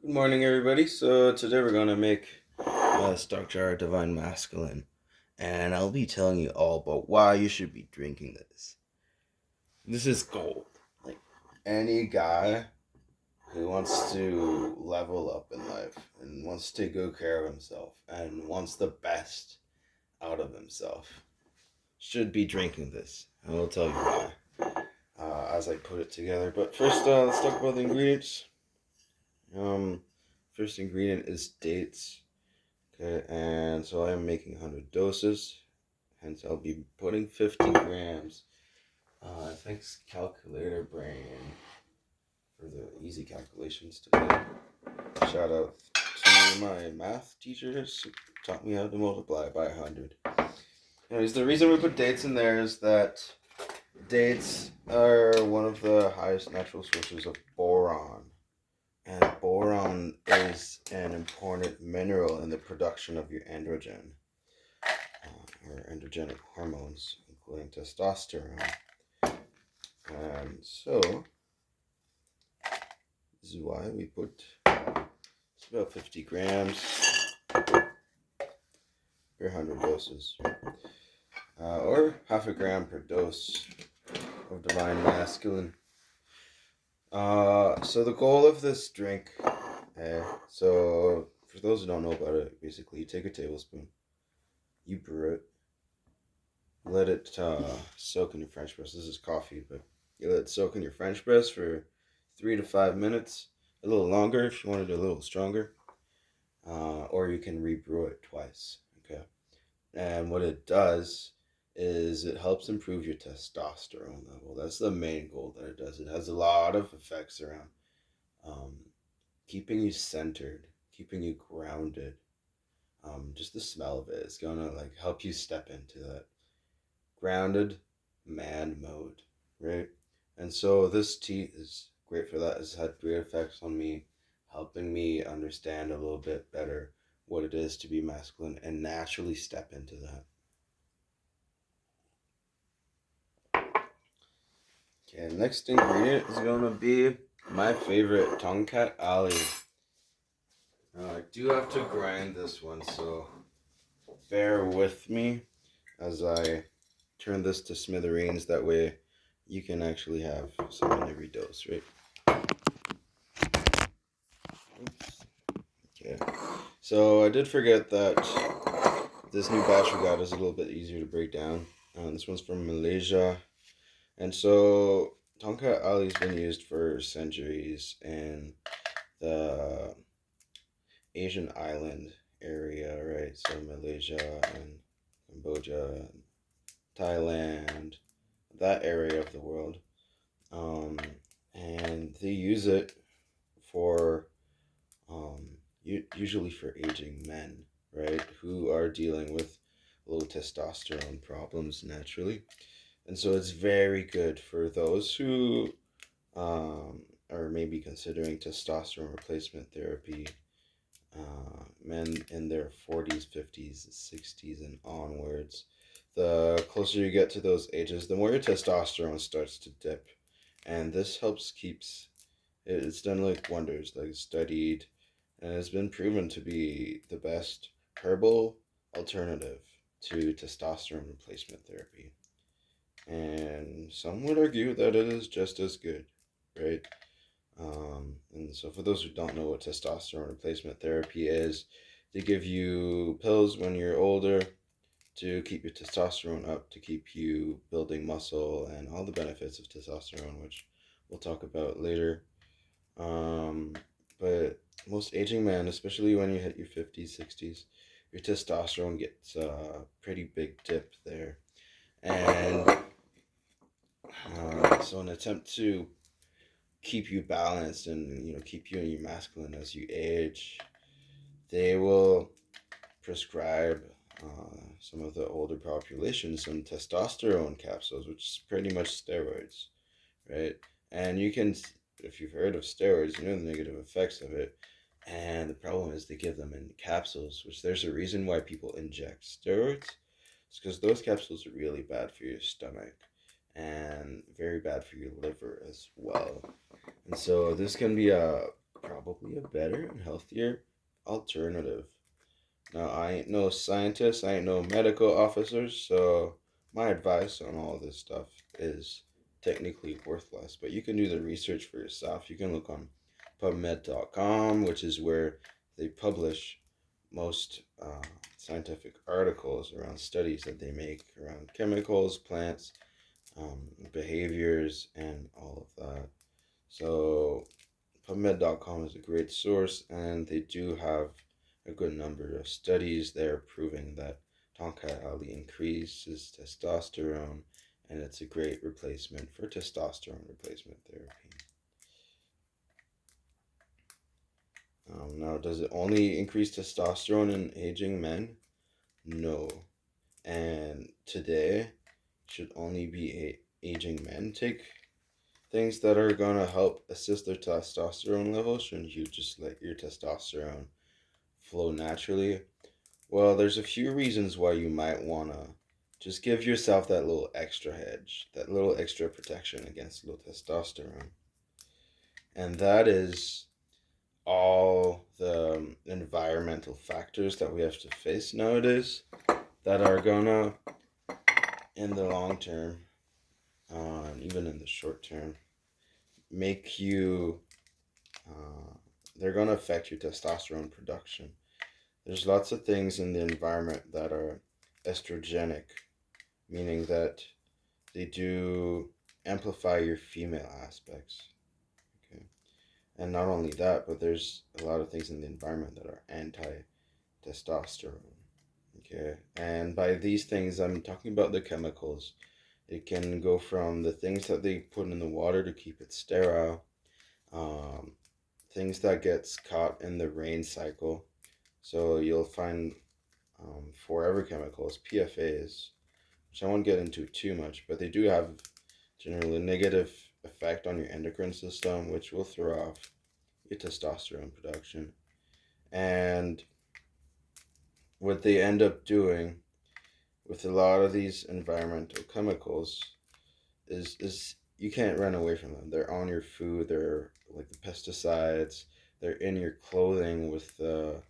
Good morning, everybody. So today we're gonna make a stock jar divine masculine, and I'll be telling you all about why you should be drinking this. This is gold. Like any guy who wants to level up in life and wants to take good care of himself and wants the best out of himself should be drinking this. I will tell you why as I put it together. But first, let's talk about the ingredients. Um, First ingredient is dates. Okay, and so I'm making 100 doses, hence I'll be putting 50 grams. Thanks calculator brain for the easy calculations today. Shout out to my math teachers who taught me how to multiply by 100. Anyways, the reason we put dates in there is that dates are one of the highest natural sources of boron. And boron is an important mineral in the production of your androgen. Or androgenic hormones, including testosterone. And so, this is why we put it's about 50 grams per 100 doses, or half a gram per dose of divine masculine. So the goal of this drink, so for those who don't know about it, basically you take a tablespoon, you brew it, let it soak in your French press. This is coffee, but you let it soak in your French press for 3 to 5 minutes, a little longer if you want it a little stronger, or you can rebrew it twice. Okay, and what it does is it helps improve your testosterone level. That's the main goal that it does. It has a lot of effects around um, keeping you centered, keeping you grounded. Just the smell of it is gonna like help you step into that grounded man mode, right? And so this tea is great for that. It's had great effects on me, helping me understand a little bit better what it is to be masculine and naturally step into that. Okay, next ingredient is gonna be my favorite, Tongkat Ali. Now I do have to grind this one, so bear with me as I turn this to smithereens. That way you can actually have some in every dose, right? Oops. Okay. So I did forget that this new batch we got is a little bit easier to break down. This one's from Malaysia. And so Tonka Ali's been used for centuries in the Asian island area, right? So Malaysia and Cambodia, and Thailand, that area of the world. Um, and they use it for usually for aging men, right, who are dealing with low testosterone problems naturally. And so it's very good for those who are maybe considering testosterone replacement therapy, men in their 40s, 50s, 60s, and onwards. The closer you get to those ages, the more your testosterone starts to dip. And this helps keeps it's done like wonders, like studied, and it's been proven to be the best herbal alternative to testosterone replacement therapy. And some would argue that it is just as good, right? And so, for those who don't know what testosterone replacement therapy is, they give you pills when you're older to keep your testosterone up, to keep you building muscle, and all the benefits of testosterone, which we'll talk about later. Um, but most aging men, especially when you hit your 50s, 60s, your testosterone gets a pretty big dip there. And so, in an attempt to keep you balanced and keep you in your masculine as you age, they will prescribe some of the older population some testosterone capsules, which is pretty much steroids, right? And you can, if you've heard of steroids, you know the negative effects of it. And the problem is they give them in capsules, which there's a reason why people inject steroids. It's because those capsules are really bad for your stomach and very bad for your liver as well. And so this can be a problem probably a better and healthier alternative. Now, I ain't no scientist, I ain't no medical officer, so my advice on all this stuff is technically worthless. But you can do the research for yourself. You can look on PubMed.com, which is where they publish most scientific articles around studies that they make around chemicals, plants, behaviors, and all of that. So PubMed.com is a great source, and they do have a good number of studies there proving that Tonkat Ali increases testosterone, and it's a great replacement for testosterone replacement therapy. Now, does it only increase testosterone in aging men? No. And today, should only be aging men take things that are going to help assist their testosterone level? Shouldn't you just let your testosterone flow naturally? Well, there's a few reasons why you might want to just give yourself that little extra hedge, that little extra protection against low testosterone. And that is all the environmental factors that we have to face nowadays that are gonna, in the long term, and even in the short term, make you, they're gonna affect your testosterone production. There's lots of things in the environment that are estrogenic, meaning that they do amplify your female aspects. Okay. And not only that, but there's a lot of things in the environment that are anti-testosterone. Okay. And by these things, I'm talking about the chemicals. It can go from the things that they put in the water to keep it sterile, things that gets caught in the rain cycle. So you'll find forever chemicals, PFAs, which I won't get into too much, but they do have generally a negative effect on your endocrine system, which will throw off your testosterone production. And what they end up doing with a lot of these environmental chemicals is you can't run away from them. They're on your food, they're like the pesticides, they're in your clothing with the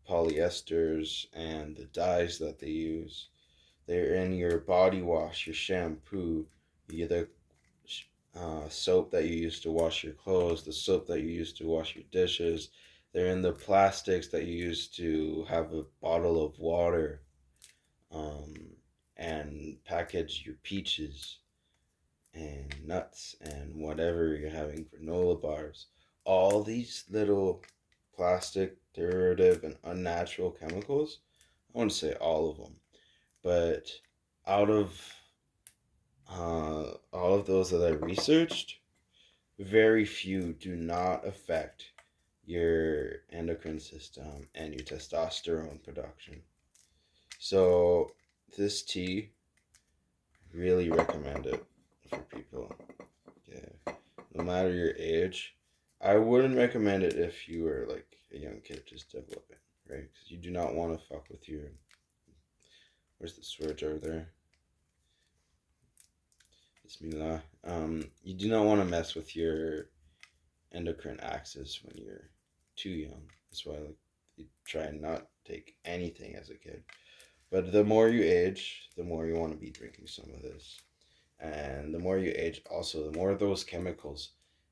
polyesters and the dyes that they use. They're in your body wash, your shampoo, the soap that you use to wash your clothes, the soap that you use to wash your dishes. They're in the plastics that you use to have a bottle of water, and package your peaches and nuts and whatever you're having, granola bars. All these little plastic, derivative, and unnatural chemicals, I wouldn't say all of them, but out of all of those that I researched, very few do not affect your endocrine system and your testosterone production. So this tea, really recommend it for people. Yeah, no matter your age. I wouldn't recommend it if you were like a young kid just developing, right? Because you do not want to fuck with your. Where's the swear jar there? Bismillah. You do not want to mess with your endocrine axis when you're too young. That's why like you try and not take anything as a kid. But the more you age, the more you want to be drinking some of this. And the more you age, also, the more of those chemicals,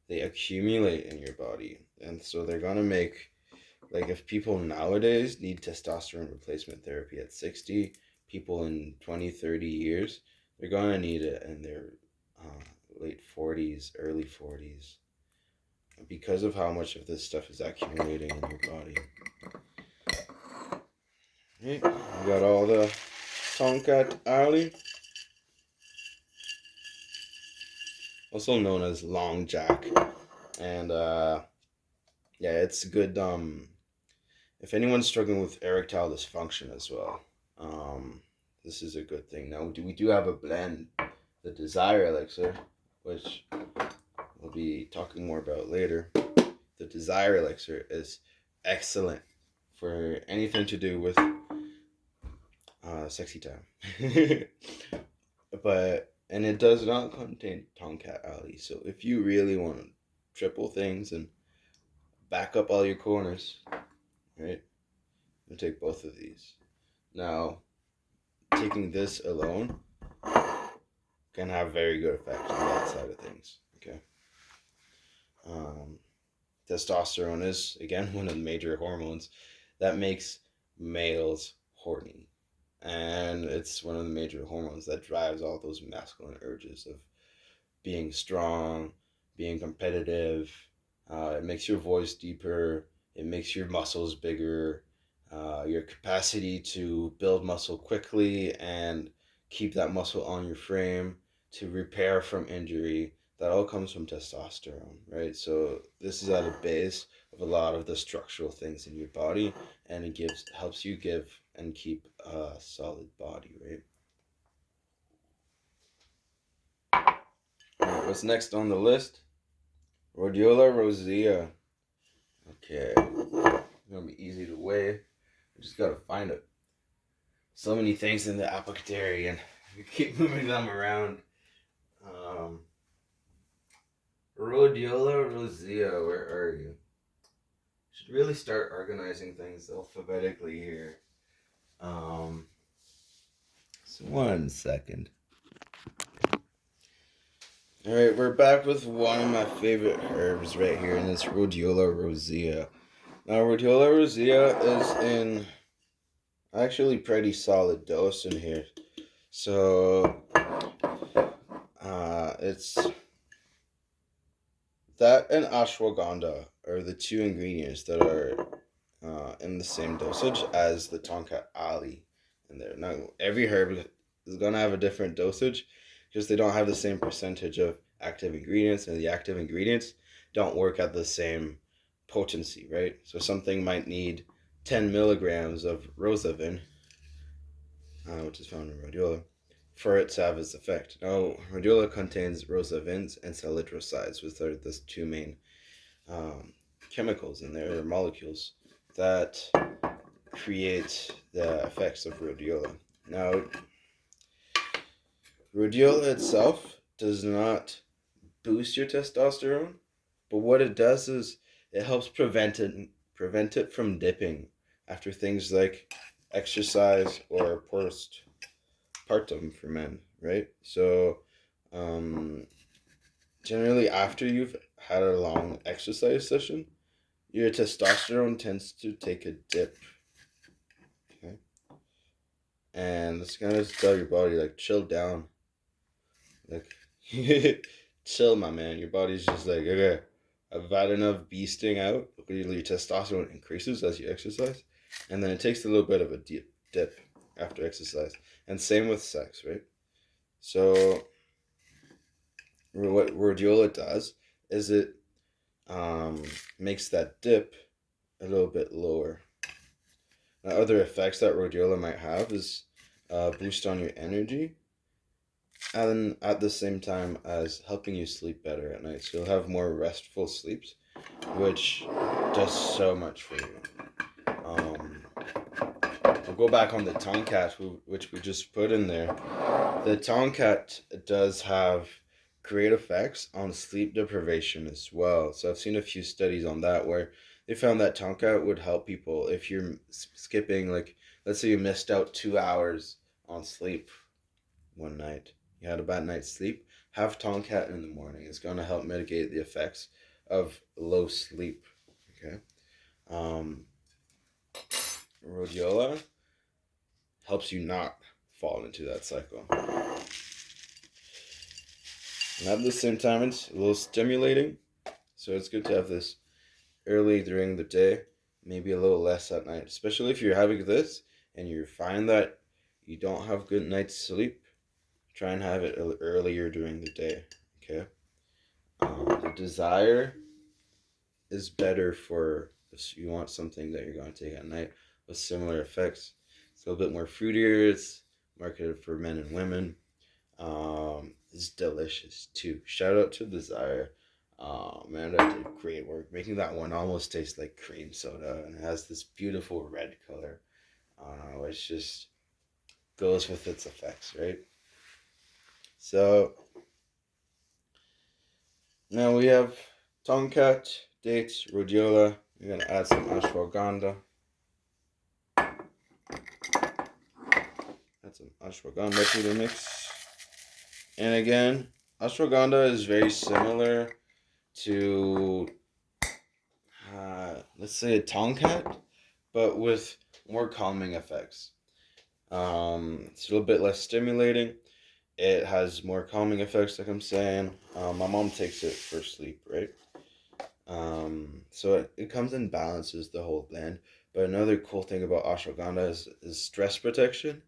they accumulate in your body. And so they're going to make, like, if people nowadays need testosterone replacement therapy at 60, people in 20, 30 years, they're going to need it in their late 40s, early 40s, because of how much of this stuff is accumulating in your body. Right, we got all the Tonkat Ali, also known as Long Jack, and yeah, it's good. If anyone's struggling with erectile dysfunction as well, this is a good thing. Now we do have a blend, the Desire Elixir, which we'll be talking more about later. The Desire Elixir is excellent for anything to do with sexy time. And it does not contain Tonkat Ali. So if you really want to triple things and back up all your corners, right? And take both of these. Now, taking this alone can have very good effect on that side of things. Okay. Testosterone is, again, one of the major hormones that makes males horny. And it's one of the major hormones that drives all those masculine urges of being strong, being competitive. It makes your voice deeper. It makes your muscles bigger. Your capacity to build muscle quickly and keep that muscle on your frame, to repair from injury. That all comes from testosterone, right? So this is at a base of a lot of the structural things in your body, and it helps you give and keep a solid body, right? All right, what's next on the list? Rhodiola rosea. Okay, it's gonna be easy to weigh. I just gotta find it. So many things in the apothecary, and we keep moving them around. Rhodiola rosea, where are you? Should really start organizing things alphabetically here. So 1 second. All right, we're back with one of my favorite herbs right here, and it's Rhodiola rosea. Now, Rhodiola rosea is in actually pretty solid dose in here. So, it's that and ashwagandha are the two ingredients that are in the same dosage as the tonka ali in there. Now, every herb is going to have a different dosage because they don't have the same percentage of active ingredients, and the active ingredients don't work at the same potency, right? So something might need 10 milligrams of rosavin, which is found in rhodiola, for it to have its effect. Now, rhodiola contains rosavins and salidrosides, which are the two main chemicals in there, or molecules, that create the effects of rhodiola. Now, rhodiola itself does not boost your testosterone, but what it does is it helps prevent it from dipping after things like exercise or postpartum for men, right? So, generally after you've had a long exercise session, your testosterone tends to take a dip. Okay, and it's gonna tell your body like chill down, like chill, my man. Your body's just like, okay, I've had enough beasting out. Your testosterone increases as you exercise, and then it takes a little bit of a dip after exercise, and same with sex, right? So what rhodiola does is it makes that dip a little bit lower. Now, other effects that rhodiola might have is boost on your energy, and at the same time as helping you sleep better at night. So you'll have more restful sleeps, which does so much for you. We'll go back on the Tomcat, which we just put in there. The Tomcat does have great effects on sleep deprivation as well. So I've seen a few studies on that where they found that Tomcat would help people if you're skipping, like, let's say you missed out 2 hours on sleep one night. You had a bad night's sleep. Have Tomcat in the morning. It's going to help mitigate the effects of low sleep. Okay. Rhodiola helps you not fall into that cycle. And at the same time, it's a little stimulating. So it's good to have this early during the day, maybe a little less at night. Especially if you're having this and you find that you don't have good night's sleep, try and have it earlier during the day. Okay. The desire is better for if you want something that you're going to take at night with similar effects. It's a little bit more fruitier. It's marketed for men and women. It's delicious too. Shout out to Desire. Man, that did great work. Making that one almost taste like cream soda, and it has this beautiful red color, which just goes with its effects, right? So now we have Tomcat, dates, rhodiola. You're gonna add some ashwagandha. Add some ashwagandha to the mix. And again, ashwagandha is very similar to, let's say, a tomcat, but with more calming effects. It's a little bit less stimulating. It has more calming effects, like I'm saying. My mom takes it for sleep, right? So it comes and balances the whole blend. But another cool thing about ashwagandha is stress protection,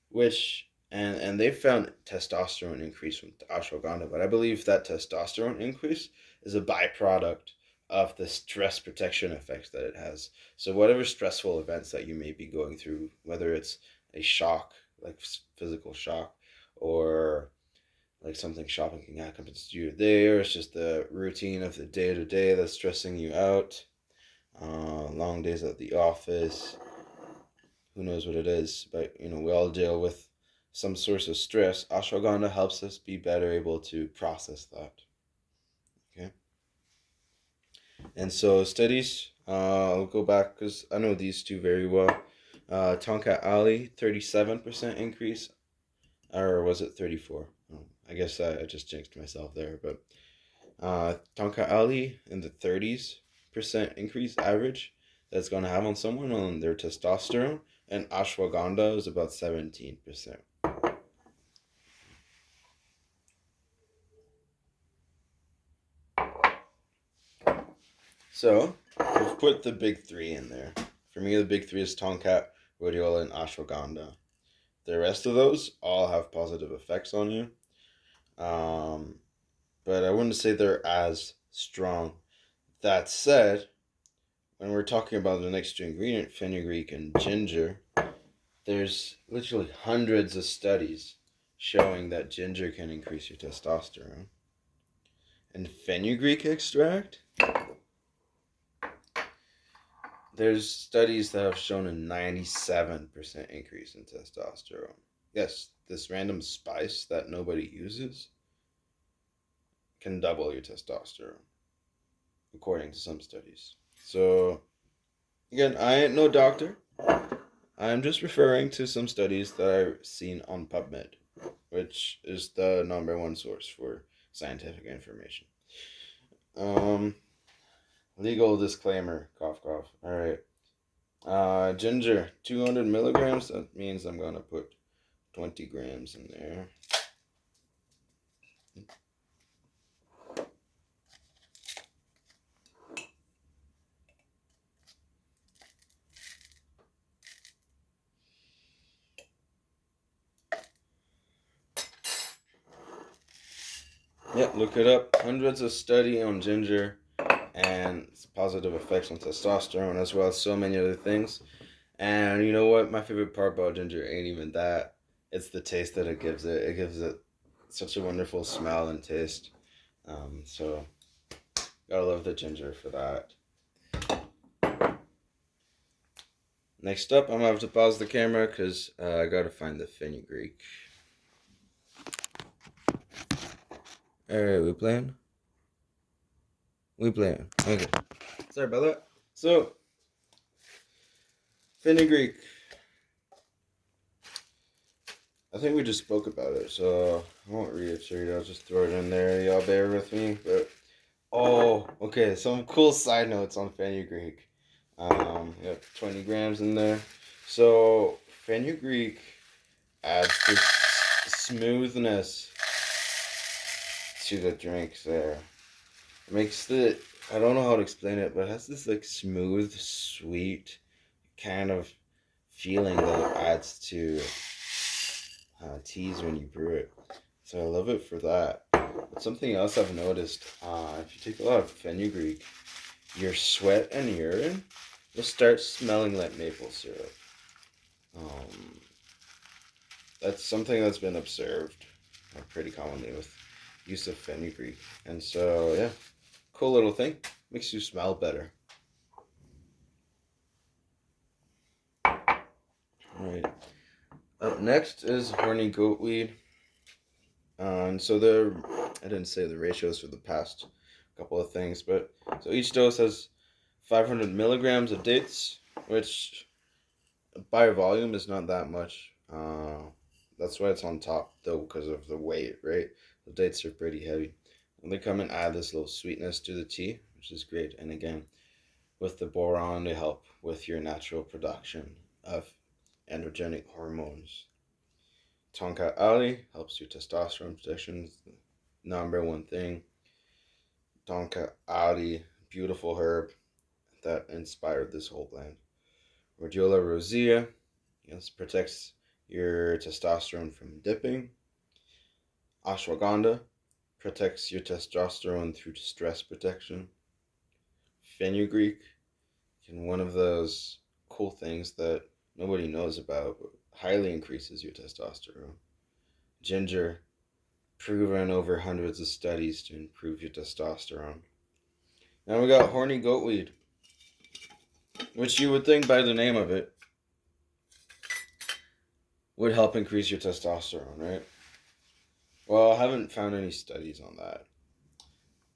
which and they found testosterone increase from ashwagandha, but I believe that testosterone increase is a byproduct of the stress protection effects that it has. So whatever stressful events that you may be going through, whether it's a shock, like physical shock, or like something shocking happens to you today, or it's just the routine of the day to day that's stressing you out, long days at the office, who knows what it is, but we all deal with some source of stress. Ashwagandha helps us be better able to process that. Okay. And so studies, I'll go back because I know these two very well. Tonka Ali, 37% increase, or was it 34? Oh, I guess I just jinxed myself there, but Tonka Ali in the 30% increase average that's going to have on someone on their testosterone, and ashwagandha is about 17%. So, we've put the big three in there. For me, the big three is Tonkat, rhodiola, and ashwagandha. The rest of those all have positive effects on you. But I wouldn't say they're as strong. That said, when we're talking about the next two ingredient, fenugreek and ginger, there's literally hundreds of studies showing that ginger can increase your testosterone. And fenugreek extract, there's studies that have shown a 97% increase in testosterone. Yes, this random spice that nobody uses can double your testosterone, according to some studies. So, again, I ain't no doctor. I'm just referring to some studies that I've seen on PubMed, which is the number one source for scientific information. Legal disclaimer, cough, cough. All right. Ginger, 200 milligrams. That means I'm going to put 20 grams in there. Yeah, look it up. Hundreds of study on ginger and its positive effects on testosterone, as well as so many other things. And you know what? My favorite part about ginger ain't even that. It's the taste that it gives it. It gives it such a wonderful smell and taste. So gotta love the ginger for that. Next up, I'm gonna have to pause the camera because I gotta find the fenugreek. Alright, we playing? We playing. Okay. Sorry about that. So, fenugreek. I think we just spoke about it, so I won't reiterate it. I'll just throw it in there. Y'all bear with me. But okay. Some cool side notes on fenugreek. You have 20 grams in there. So fenugreek adds this smoothness to the drinks there. It makes I don't know how to explain it, but it has this like smooth, sweet kind of feeling that it adds to teas when you brew it. So I love it for that. But something else I've noticed, if you take a lot of fenugreek, your sweat and urine will start smelling like maple syrup. That's something that's been observed pretty commonly with use of fenugreek. And so, yeah, cool little thing. Makes you smell better. Alright. Up next is horny goatweed. And so I didn't say the ratios for the past a couple of things. But so each dose has 500 milligrams of dates, which by volume is not that much. That's why it's on top though, because of the weight, right? The dates are pretty heavy. And they come and add this little sweetness to the tea, which is great. And again, with the boron, they help with your natural production of androgenic hormones. Tonka Ali helps your testosterone production. Number one thing. Tonka Ali, beautiful herb that inspired this whole blend. Rhodiola rosea, yes, protects your testosterone from dipping. Ashwagandha protects your testosterone through stress protection. Fenugreek, one of those cool things that nobody knows about, but highly increases your testosterone. Ginger, proven over hundreds of studies to improve your testosterone. Now we got horny goatweed, which you would think by the name of it would help increase your testosterone, right? Well, I haven't found any studies on that.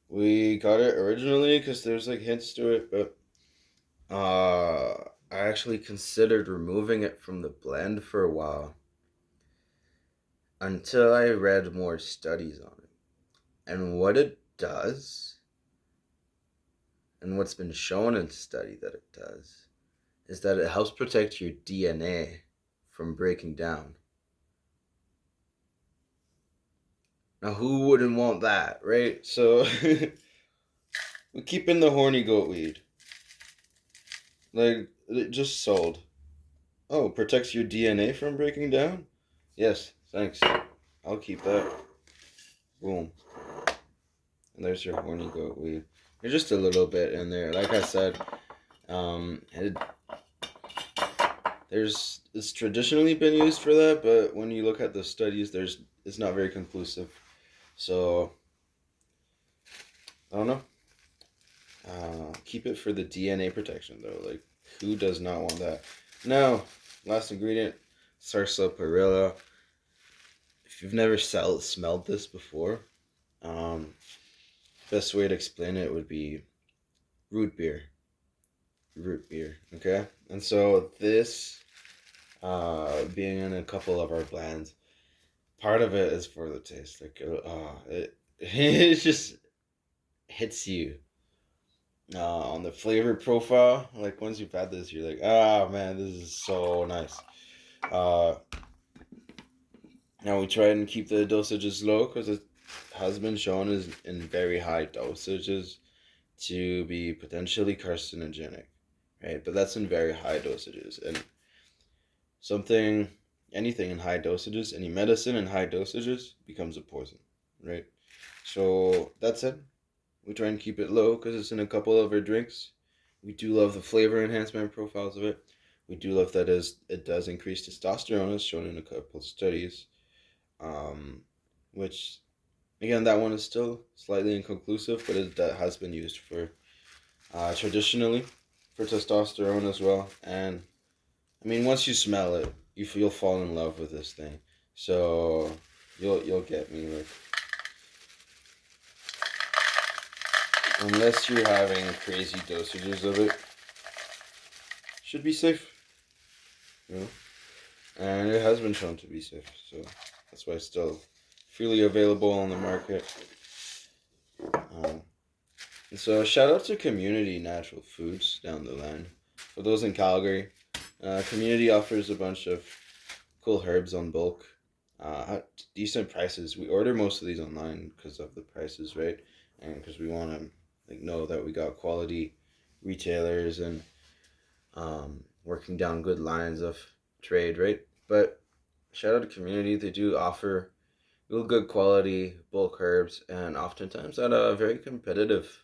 We got it originally because there's like hints to it, but I actually considered removing it from the blend for a while until I read more studies on it. And what it does, and what's been shown in study that it does, is that it helps protect your DNA from breaking down. Now, who wouldn't want that, right? So, we keep in the horny goatweed. Like, it just sold. Oh, protects your DNA from breaking down? Yes, thanks. I'll keep that. Boom. And there's your horny goatweed. There's just a little bit in there. Like I said, it's traditionally been used for that, but when you look at the studies, it's not very conclusive. So, I don't know. Keep it for the DNA protection, though. Like, who does not want that? Now, last ingredient, sarsaparilla. If you've never smelled this before, best way to explain it would be root beer. Root beer, okay? And so this, being in a couple of our blends, part of it is for the taste. Like, it just hits you on the flavor profile. Like, once you've had this, you're like, ah, man, this is so nice. Now we try and keep the dosages low because it has been shown as in very high dosages to be potentially carcinogenic, right? But that's in very high dosages, and anything in high dosages, any medicine in high dosages becomes a poison, right? So that's it. We try and keep it low because it's in a couple of our drinks. We do love the flavor enhancement profiles of it. We do love that it does increase testosterone, as shown in a couple of studies. Which, again, that one is still slightly inconclusive, but it has been used for traditionally for testosterone as well. And I mean, once you smell it, you'll fall in love with this thing. So you'll get me, like, unless you're having crazy dosages of it, should be safe, you know. And it has been shown to be safe, so that's why it's still freely available on the market. And so shout out to Community Natural Foods down the line. For those in Calgary, Community offers a bunch of cool herbs on bulk at decent prices. We order most of these online because of the prices, right? And because we want to know that we got quality retailers and working down good lines of trade, right? But shout out to Community. They do offer real good quality bulk herbs, and oftentimes at a very competitive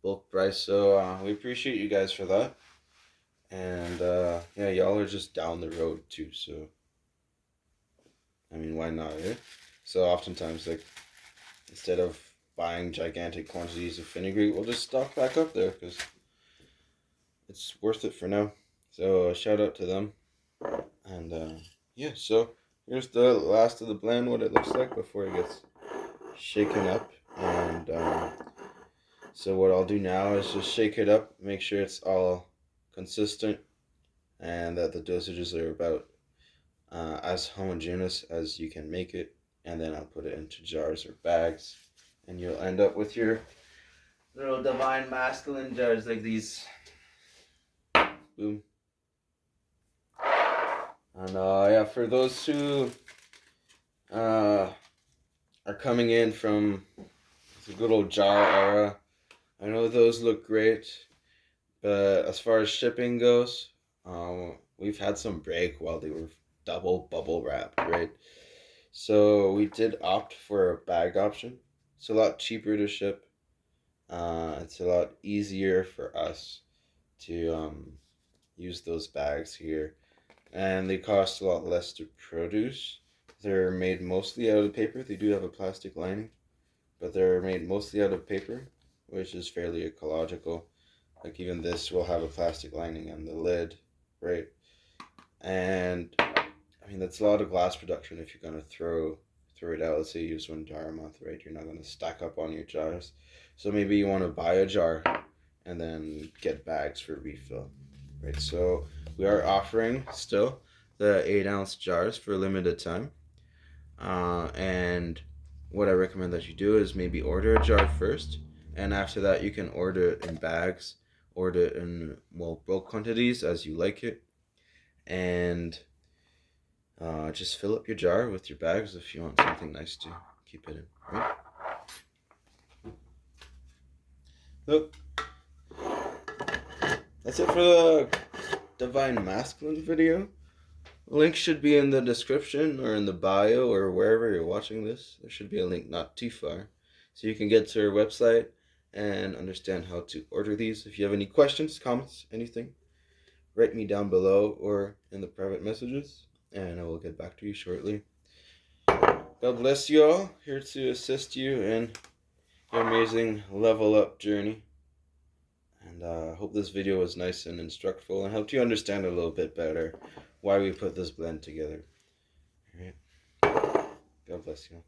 bulk price. So we appreciate you guys for that. And yeah, y'all are just down the road too. So I mean, why not? Eh? So oftentimes, like, instead of buying gigantic quantities of fenugreek, we'll just stock back up there because it's worth it for now. So shout out to them. And yeah, so here's the last of the blend, what it looks like before it gets shaken up. And So what I'll do now is just shake it up, make sure it's all consistent, and that the dosages are about as homogeneous as you can make it. And then I'll put it into jars or bags, and you'll end up with your little divine masculine jars like these. Boom. And yeah, for those who are coming in from the good old jar era, I know those look great, but as far as shipping goes, we've had some break while they were double bubble wrapped, right? So we did opt for a bag option. It's a lot cheaper to ship. It's a lot easier for us to use those bags here, and they cost a lot less to produce. They're made mostly out of paper. They do have a plastic lining, but they're made mostly out of paper, which is fairly ecological. Like even this will have a plastic lining on the lid, right? And I mean that's a lot of glass production if you're gonna throw it out. Let's say you use 1 jar a month, right? You're not gonna stack up on your jars. So maybe you want to buy a jar and then get bags for refill, right? So we are offering still the 8-ounce jars for a limited time. And what I recommend that you do is maybe order a jar first, and after that you can order it in bags, order it in bulk quantities as you like it, and just fill up your jar with your bags if you want something nice to keep it in, right? So that's it for the Divine Masculine video. Link should be in the description or in the bio or wherever you're watching this. There should be a link not too far, so you can get to our website and understand how to order these. If you have any questions, comments, anything, write me down below or in the private messages, and I will get back to you shortly. God bless you all, here to assist you in your amazing level up journey. And I hope this video was nice and instructful and helped you understand a little bit better why we put this blend together. All right. God bless you.